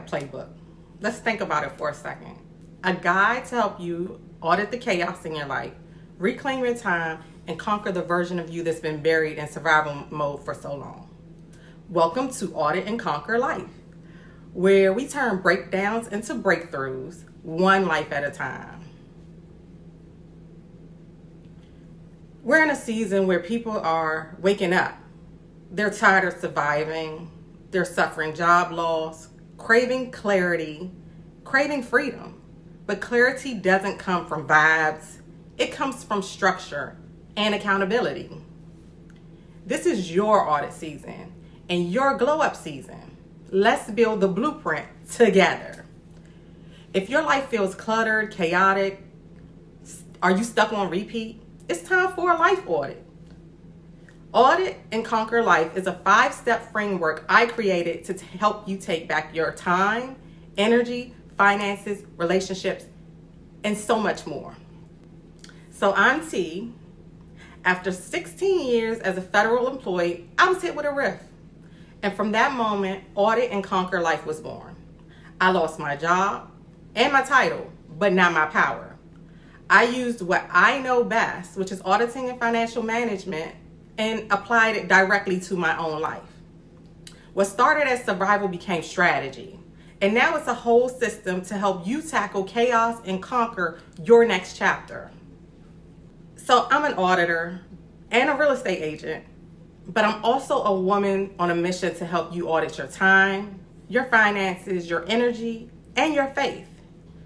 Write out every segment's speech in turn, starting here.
playbook. Let's think about it for a second. A guide to help you audit the chaos in your life, reclaim your time, and conquer the version of you that's been buried in survival mode for so long. Welcome to Audit and Conquer Life, where we turn breakdowns into breakthroughs, one life at a time. We're in a season where people are waking up. They're tired of surviving. They're suffering job loss, craving clarity, craving freedom. But clarity doesn't come from vibes. It comes from structure and accountability. This is your audit season and your glow up season. Let's build the blueprint together. If your life feels cluttered, chaotic, are you stuck on repeat? It's time for a life audit. Audit and Conquer Life is a 5-step framework I created to help you take back your time, energy, finances, relationships, and so much more. So I'm T. After 16 years as a federal employee, I was hit with a riff. And from that moment, Audit and Conquer Life was born. I lost my job and my title, but not my power. I used what I know best, which is auditing and financial management, and applied it directly to my own life. What started as survival became strategy. And now it's a whole system to help you tackle chaos and conquer your next chapter. So I'm an auditor and a real estate agent, but I'm also a woman on a mission to help you audit your time, your finances, your energy, and your faith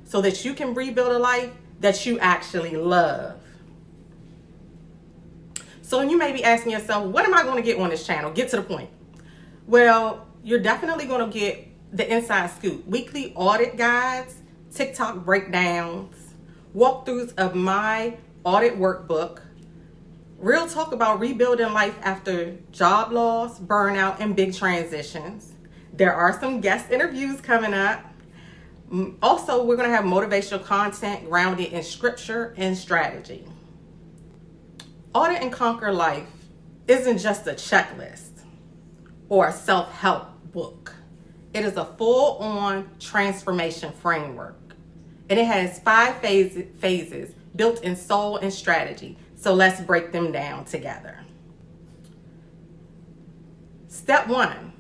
so that you can rebuild a life that you actually love. So you may be asking yourself, what am I going to get on this channel? Get to the point. Well, you're definitely going to get the inside scoop, weekly audit guides, TikTok breakdowns, walkthroughs of my audit workbook, real talk about rebuilding life after job loss, burnout, and big transitions. There are some guest interviews coming up. Also, we're going to have motivational content grounded in scripture and strategy. Audit and Conquer Life isn't just a checklist or a self-help book. It is a full-on transformation framework. And it has 5 phases built in soul and strategy. So let's break them down together. Step 1.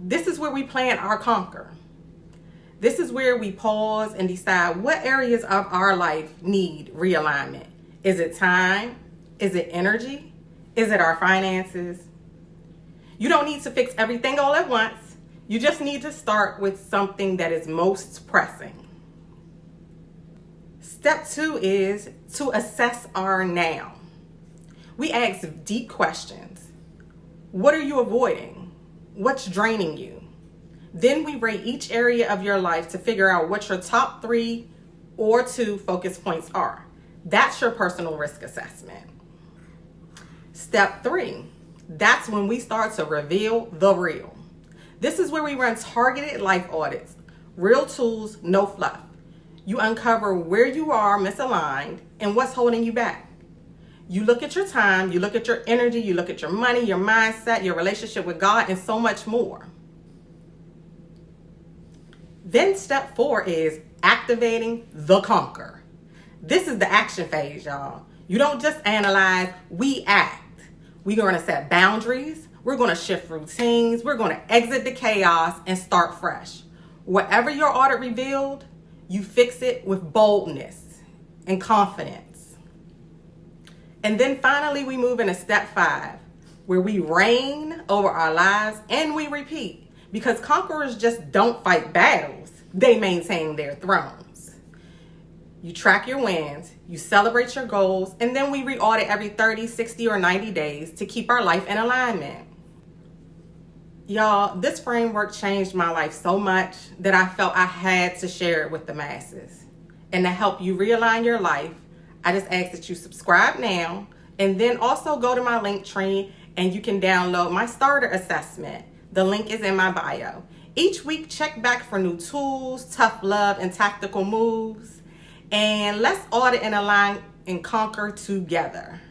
This is where we plan our conquer. This is where we pause and decide what areas of our life need realignment. Is it time? Is it energy? Is it our finances? You don't need to fix everything all at once. You just need to start with something that is most pressing. Step 2 is to assess our now. We ask deep questions. What are you avoiding? What's draining you? Then we rate each area of your life to figure out what your top 3 or 2 focus points are. That's your personal risk assessment. Step 3, that's when we start to reveal the real. This is where we run targeted life audits, real tools, no fluff. You uncover where you are misaligned and what's holding you back. You look at your time, you look at your energy, you look at your money, your mindset, your relationship with God, and so much more. Then step 4 is activating the conquer. This is the action phase, y'all. You don't just analyze, we act. We're going to set boundaries. We're going to shift routines. We're going to exit the chaos and start fresh. Whatever your audit revealed, you fix it with boldness and confidence. And then finally, we move into step 5, where we reign over our lives and we repeat. Because conquerors just don't fight battles. They maintain their thrones. You track your wins, you celebrate your goals, and then we re-audit every 30, 60, or 90 days to keep our life in alignment. Y'all, this framework changed my life so much that I felt I had to share it with the masses. And to help you realign your life, I just ask that you subscribe now, and then also go to my link tree and you can download my starter assessment. The link is in my bio. Each week, check back for new tools, tough love, and tactical moves. And let's audit and align and conquer together.